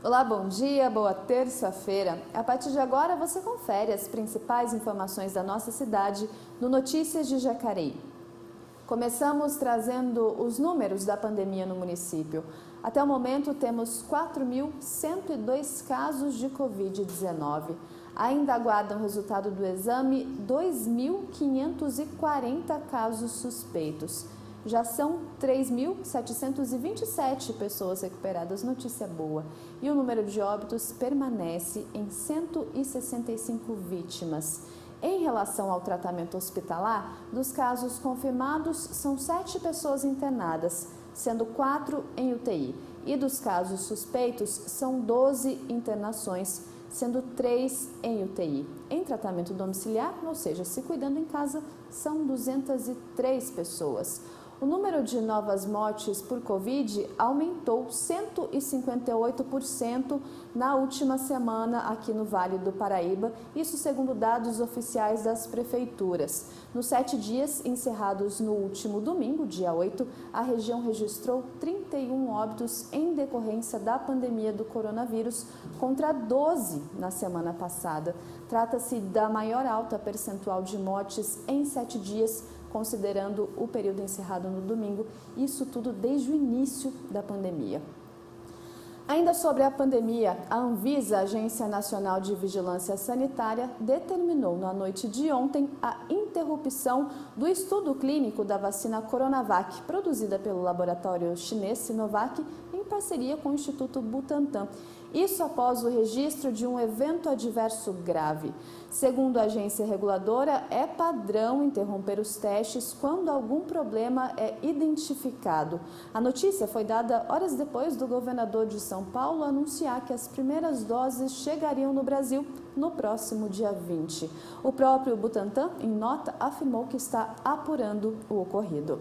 Olá, bom dia, boa terça-feira. A partir de agora você confere as principais informações da nossa cidade no Notícias de Jacareí. Começamos trazendo os números da pandemia no município. Até o momento temos 4.102 casos de Covid-19. Ainda aguardam o resultado do exame 2.540 casos suspeitos. Já são 3.727 pessoas recuperadas, notícia boa. E o número de óbitos permanece em 165 vítimas. Em relação ao tratamento hospitalar, dos casos confirmados, são 7 pessoas internadas, sendo 4 em UTI. E dos casos suspeitos, são 12 internações, sendo 3 em UTI. Em tratamento domiciliar, ou seja, se cuidando em casa, são 203 pessoas. O número de novas mortes por Covid aumentou 158% na última semana aqui no Vale do Paraíba, isso segundo dados oficiais das prefeituras. Nos 7 dias encerrados no último domingo, dia 8, a região registrou 31 óbitos em decorrência da pandemia do coronavírus, contra 12 na semana passada. Trata-se da maior alta percentual de mortes em 7 dias, considerando o período encerrado no domingo, isso tudo desde o início da pandemia. Ainda sobre a pandemia, a Anvisa, Agência Nacional de Vigilância Sanitária, determinou na noite de ontem a interrupção do estudo clínico da vacina Coronavac, produzida pelo laboratório chinês Sinovac, em parceria com o Instituto Butantan. Isso após o registro de um evento adverso grave. Segundo a agência reguladora, é padrão interromper os testes quando algum problema é identificado. A notícia foi dada horas depois do governador de São Paulo anunciar que as primeiras doses chegariam no Brasil no próximo dia 20. O próprio Butantan, em nota, afirmou que está apurando o ocorrido.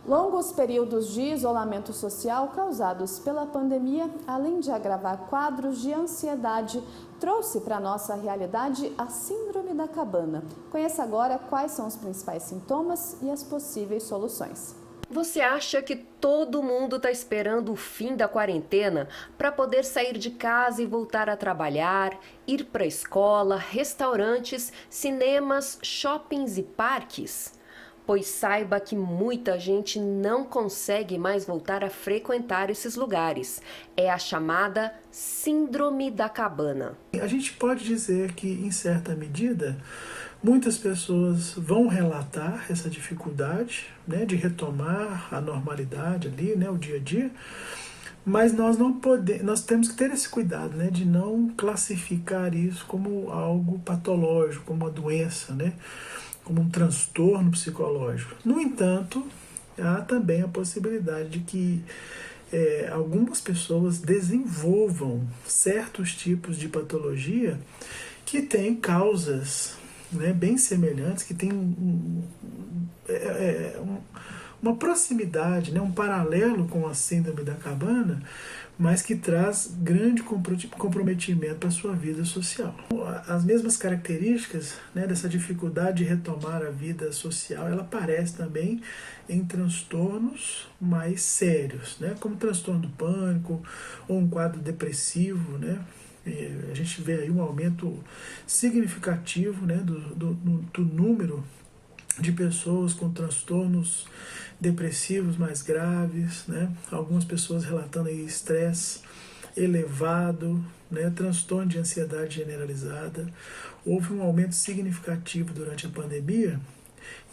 Longos períodos de isolamento social causados pela pandemia, além de agravar quadros de ansiedade, trouxe para a nossa realidade a Síndrome da Cabana. Conheça agora quais são os principais sintomas e as possíveis soluções. Você acha que todo mundo está esperando o fim da quarentena para poder sair de casa e voltar a trabalhar, ir para a escola, restaurantes, cinemas, shoppings e parques? Pois saiba que muita gente não consegue mais voltar a frequentar esses lugares. É a chamada Síndrome da Cabana. A gente pode dizer que, em certa medida, muitas pessoas vão relatar essa dificuldade, né, de retomar a normalidade ali, né, o dia a dia, mas nós temos que ter esse cuidado, né, de não classificar isso como algo patológico, como uma doença, né, como um transtorno psicológico. No entanto, há também a possibilidade de que algumas pessoas desenvolvam certos tipos de patologia que têm causas, né, bem semelhantes, que têm uma proximidade, né, um paralelo com a Síndrome da Cabana, mas que traz grande comprometimento para a sua vida social. As mesmas características, né, dessa dificuldade de retomar a vida social, ela aparece também em transtornos mais sérios, né, como transtorno do pânico ou um quadro depressivo, né. A gente vê aí um aumento significativo, né, do número de pessoas com transtornos depressivos mais graves, né? Algumas pessoas relatando aí estresse elevado, né? Transtorno de ansiedade generalizada. Houve um aumento significativo durante a pandemia,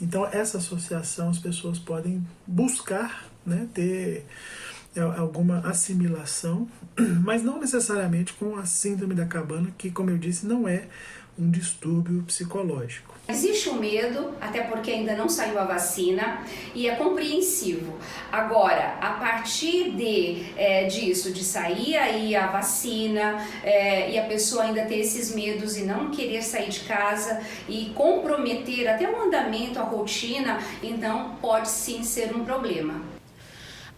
então essa associação as pessoas podem buscar, né, ter alguma assimilação, mas não necessariamente com a Síndrome da Cabana, que, como eu disse, não é um distúrbio psicológico. Existe o medo, até porque ainda não saiu a vacina, e é compreensivo. Agora, a partir disso, de sair aí a vacina, e a pessoa ainda ter esses medos e não querer sair de casa e comprometer até o andamento, a rotina, então pode sim ser um problema.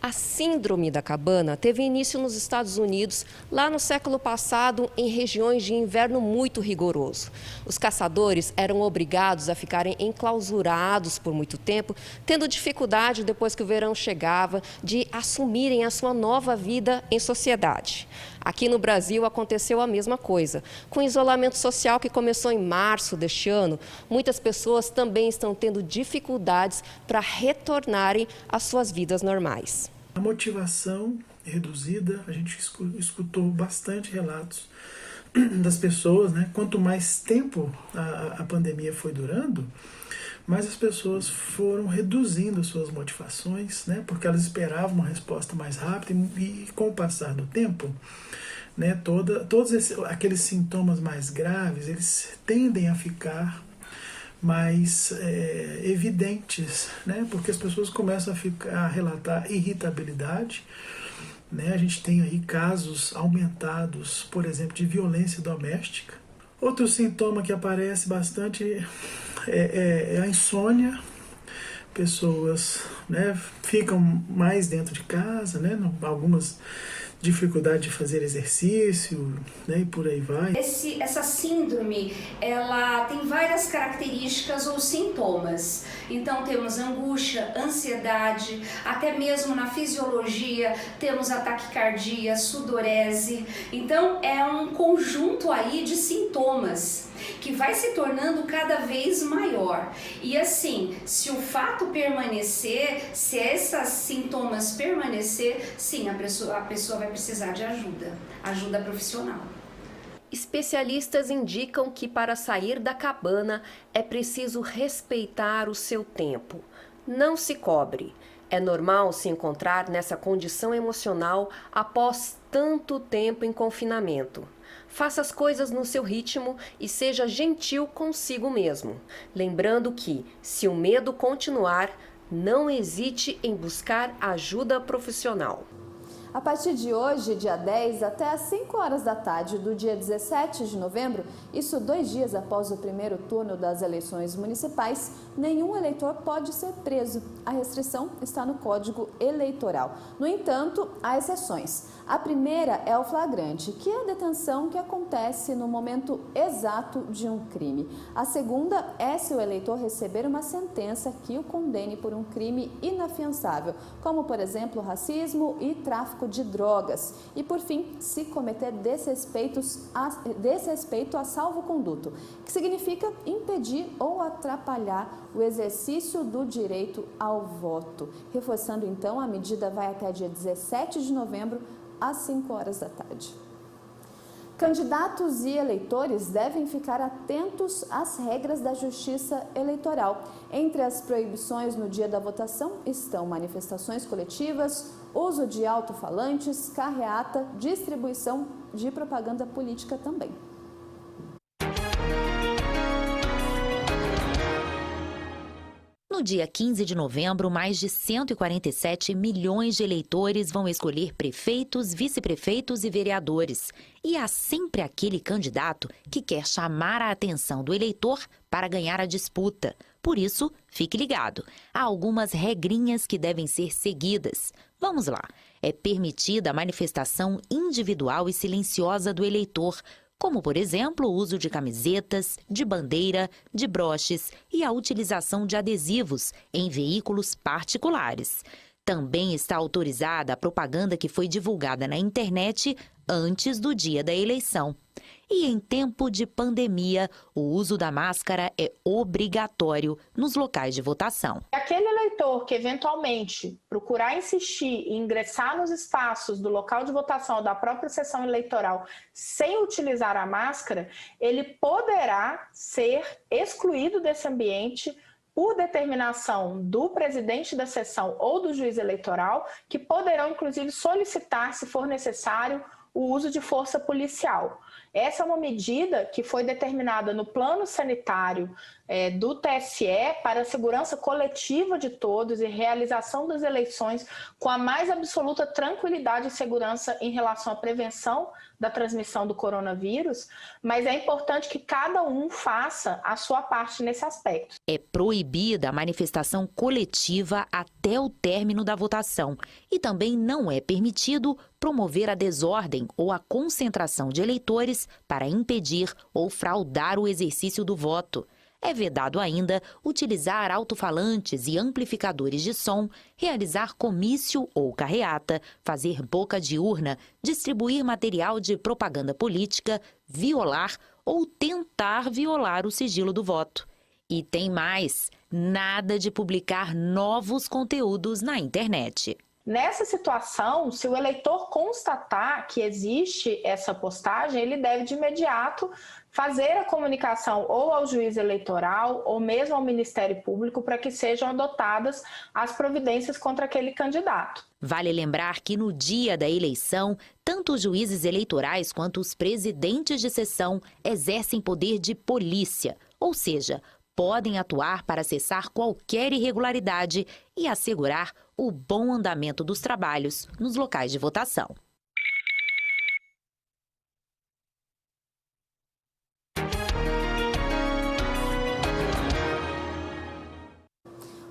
A síndrome da cabana teve início nos Estados Unidos, lá no século passado, em regiões de inverno muito rigoroso. Os caçadores eram obrigados a ficarem enclausurados por muito tempo, tendo dificuldade, depois que o verão chegava, de assumirem a sua nova vida em sociedade. Aqui no Brasil aconteceu a mesma coisa. Com o isolamento social que começou em março deste ano, muitas pessoas também estão tendo dificuldades para retornarem às suas vidas normais. A motivação reduzida, a gente escutou bastante relatos das pessoas, né? Quanto mais tempo a pandemia foi durando, mais as pessoas foram reduzindo as suas motivações, né? Porque elas esperavam uma resposta mais rápida e com o passar do tempo, né? Todos aqueles sintomas mais graves, eles tendem a ficar mais evidentes, né? Porque as pessoas começam a relatar irritabilidade, né? A gente tem aí casos aumentados, por exemplo, de violência doméstica. Outro sintoma que aparece bastante é a insônia. Pessoas, né, ficam mais dentro de casa, né? Algumas dificuldade de fazer exercício, né, e por aí vai. Essa síndrome, ela tem várias características ou sintomas. Então temos angústia, ansiedade, até mesmo na fisiologia temos a taquicardia, sudorese. Então é um conjunto aí de sintomas que vai se tornando cada vez maior. E assim, se o fato permanecer, se esses sintomas permanecer, sim, a pessoa vai precisar de ajuda profissional. Especialistas indicam que para sair da cabana é preciso respeitar o seu tempo. Não se cobre. É normal se encontrar nessa condição emocional após tanto tempo em confinamento. Faça as coisas no seu ritmo e seja gentil consigo mesmo. Lembrando que, se o medo continuar, não hesite em buscar ajuda profissional. A partir de hoje, dia 10, até às 5 horas da tarde do dia 17 de novembro, isso 2 dias após o primeiro turno das eleições municipais, nenhum eleitor pode ser preso. A restrição está no Código Eleitoral. No entanto, há exceções. A primeira é o flagrante, que é a detenção que acontece no momento exato de um crime. A segunda é se o eleitor receber uma sentença que o condene por um crime inafiançável, como, por exemplo, racismo e tráfico de drogas. E, por fim, se cometer desrespeito a salvo-conduto, que significa impedir ou atrapalhar o exercício do direito ao voto. Reforçando, então, a medida vai até dia 17 de novembro, às 5 horas da tarde. Candidatos e eleitores devem ficar atentos às regras da Justiça Eleitoral. Entre as proibições no dia da votação estão manifestações coletivas, uso de alto-falantes, carreata, distribuição de propaganda política também. No dia 15 de novembro, mais de 147 milhões de eleitores vão escolher prefeitos, vice-prefeitos e vereadores. E há sempre aquele candidato que quer chamar a atenção do eleitor para ganhar a disputa. Por isso, fique ligado. Há algumas regrinhas que devem ser seguidas. Vamos lá. É permitida a manifestação individual e silenciosa do eleitor, como, por exemplo, o uso de camisetas, de bandeira, de broches e a utilização de adesivos em veículos particulares. Também está autorizada a propaganda que foi divulgada na internet antes do dia da eleição. E em tempo de pandemia, o uso da máscara é obrigatório nos locais de votação. Aquele eleitor que eventualmente procurar insistir em ingressar nos espaços do local de votação ou da própria sessão eleitoral sem utilizar a máscara, ele poderá ser excluído desse ambiente por determinação do presidente da sessão ou do juiz eleitoral, que poderão inclusive solicitar, se for necessário, o uso de força policial. Essa é uma medida que foi determinada no plano sanitário do TSE para a segurança coletiva de todos e realização das eleições com a mais absoluta tranquilidade e segurança em relação à prevenção da transmissão do coronavírus, mas é importante que cada um faça a sua parte nesse aspecto. É proibida a manifestação coletiva até o término da votação e também não é permitido promover a desordem ou a concentração de eleitores para impedir ou fraudar o exercício do voto. É vedado ainda utilizar alto-falantes e amplificadores de som, realizar comício ou carreata, fazer boca de urna, distribuir material de propaganda política, violar ou tentar violar o sigilo do voto. E tem mais, nada de publicar novos conteúdos na internet. Nessa situação, se o eleitor constatar que existe essa postagem, ele deve de imediato fazer a comunicação ou ao juiz eleitoral ou mesmo ao Ministério Público para que sejam adotadas as providências contra aquele candidato. Vale lembrar que no dia da eleição, tanto os juízes eleitorais quanto os presidentes de sessão exercem poder de polícia, ou seja, podem atuar para cessar qualquer irregularidade e assegurar o bom andamento dos trabalhos nos locais de votação.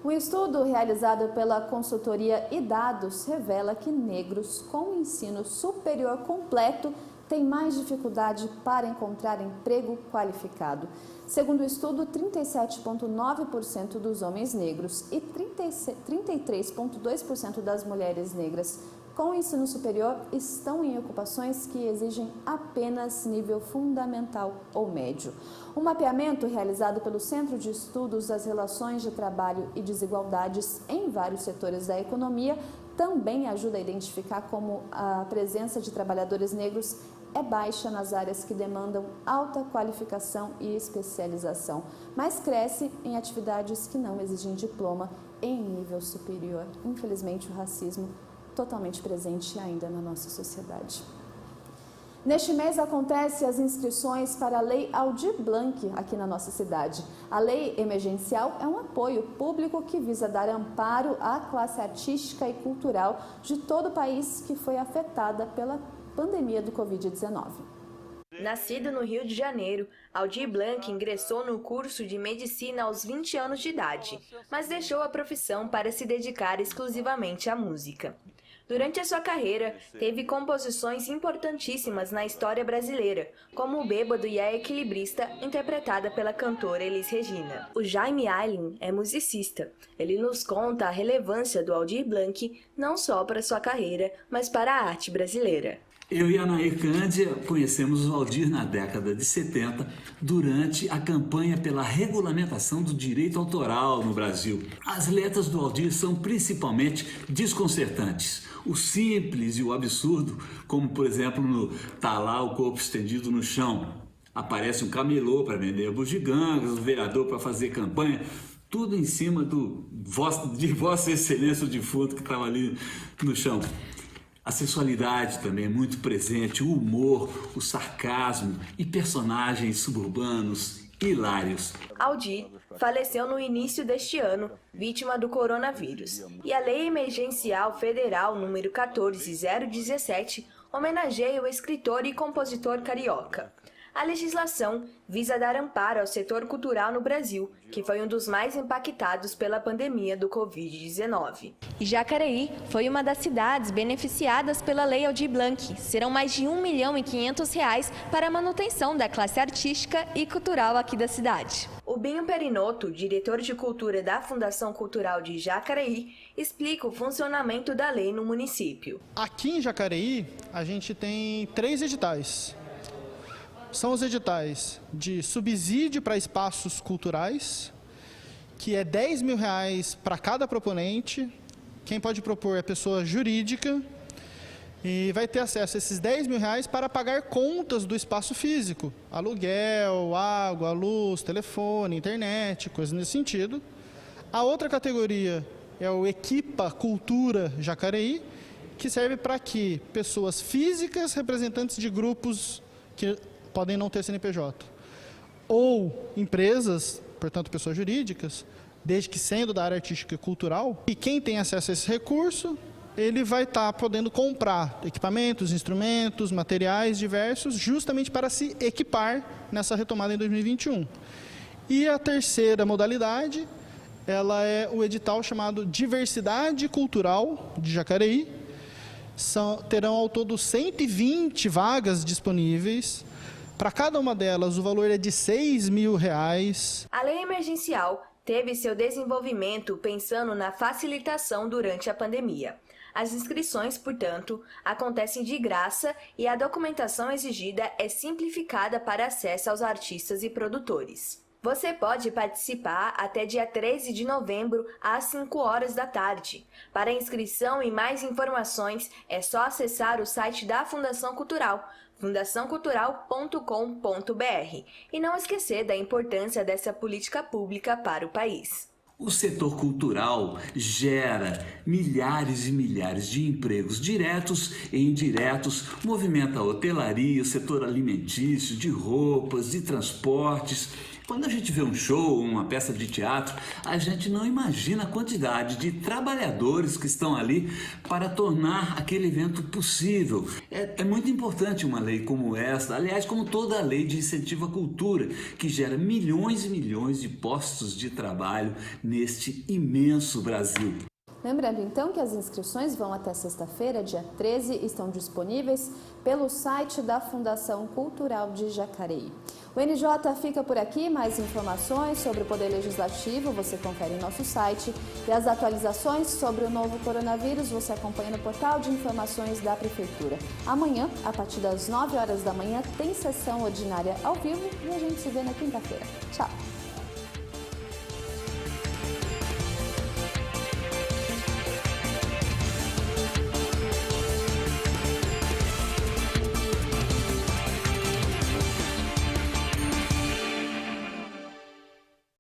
Um estudo realizado pela consultoria iDados revela que negros com ensino superior completo têm mais dificuldade para encontrar emprego qualificado. Segundo o estudo, 37,9% dos homens negros e 33,2% das mulheres negras com ensino superior estão em ocupações que exigem apenas nível fundamental ou médio. Um mapeamento realizado pelo Centro de Estudos das Relações de Trabalho e Desigualdades em vários setores da economia também ajuda a identificar como a presença de trabalhadores negros é baixa nas áreas que demandam alta qualificação e especialização, mas cresce em atividades que não exigem diploma em nível superior. Infelizmente, o racismo totalmente presente ainda na nossa sociedade. Neste mês acontecem as inscrições para a Lei Aldir Blanc aqui na nossa cidade. A lei emergencial é um apoio público que visa dar amparo à classe artística e cultural de todo o país que foi afetada pela pandemia do Covid-19. Nascido no Rio de Janeiro, Aldir Blanc ingressou no curso de medicina aos 20 anos de idade, mas deixou a profissão para se dedicar exclusivamente à música. Durante a sua carreira, teve composições importantíssimas na história brasileira, como O Bêbado e a Equilibrista, interpretada pela cantora Elis Regina. O Jaime Aylin é musicista. Ele nos conta a relevância do Aldir Blanc não só para sua carreira, mas para a arte brasileira. Eu e a Nair Cândia conhecemos o Aldir na década de 70, durante a campanha pela regulamentação do direito autoral no Brasil. As letras do Aldir são principalmente desconcertantes. O simples e o absurdo, como por exemplo no Tá lá o corpo estendido no chão. Aparece um camelô para vender bugigangas, um vereador para fazer campanha, tudo em cima de Vossa Excelência o defunto que estava ali no chão. A sensualidade também é muito presente, o humor, o sarcasmo e personagens suburbanos hilários. Aldir faleceu no início deste ano, vítima do coronavírus. E a Lei Emergencial Federal número 14017 homenageia o escritor e compositor carioca. A legislação visa dar amparo ao setor cultural no Brasil, que foi um dos mais impactados pela pandemia do Covid-19. E Jacareí foi uma das cidades beneficiadas pela Lei Aldir Blanc. Serão mais de R$ 1.500.000 para a manutenção da classe artística e cultural aqui da cidade. O Binho Perinotto, diretor de cultura da Fundação Cultural de Jacareí, explica o funcionamento da lei no município. Aqui em Jacareí, a gente tem 3 editais. São os editais de subsídio para espaços culturais, que é R$ 10.000 para cada proponente. Quem pode propor é a pessoa jurídica e vai ter acesso a esses R$ 10.000 para pagar contas do espaço físico, aluguel, água, luz, telefone, internet, coisas nesse sentido. A outra categoria é o Equipa Cultura Jacareí, que serve para que pessoas físicas, representantes de grupos que podem não ter CNPJ. Ou empresas, portanto pessoas jurídicas, desde que sendo da área artística e cultural, e quem tem acesso a esse recurso, ele vai estar podendo comprar equipamentos, instrumentos, materiais diversos, justamente para se equipar nessa retomada em 2021. E a terceira modalidade, ela é o edital chamado Diversidade Cultural de Jacareí. Terão ao todo 120 vagas disponíveis. Para cada uma delas, o valor é de R$6 mil. A lei emergencial teve seu desenvolvimento pensando na facilitação durante a pandemia. As inscrições, portanto, acontecem de graça e a documentação exigida é simplificada para acesso aos artistas e produtores. Você pode participar até dia 13 de novembro, às 5 horas da tarde. Para inscrição e mais informações, é só acessar o site da Fundação Cultural, fundaçãocultural.com.br. E não esquecer da importância dessa política pública para o país. O setor cultural gera milhares e milhares de empregos diretos e indiretos, movimenta a hotelaria, o setor alimentício, de roupas, de transportes. Quando a gente vê um show, uma peça de teatro, a gente não imagina a quantidade de trabalhadores que estão ali para tornar aquele evento possível. É muito importante uma lei como esta, aliás, como toda a lei de incentivo à cultura, que gera milhões e milhões de postos de trabalho neste imenso Brasil. Lembrando então que as inscrições vão até sexta-feira, dia 13, e estão disponíveis pelo site da Fundação Cultural de Jacareí. O NJ fica por aqui, mais informações sobre o Poder Legislativo você confere em nosso site e as atualizações sobre o novo coronavírus você acompanha no portal de informações da Prefeitura. Amanhã, a partir das 9 horas da manhã, tem sessão ordinária ao vivo e a gente se vê na quinta-feira. Tchau!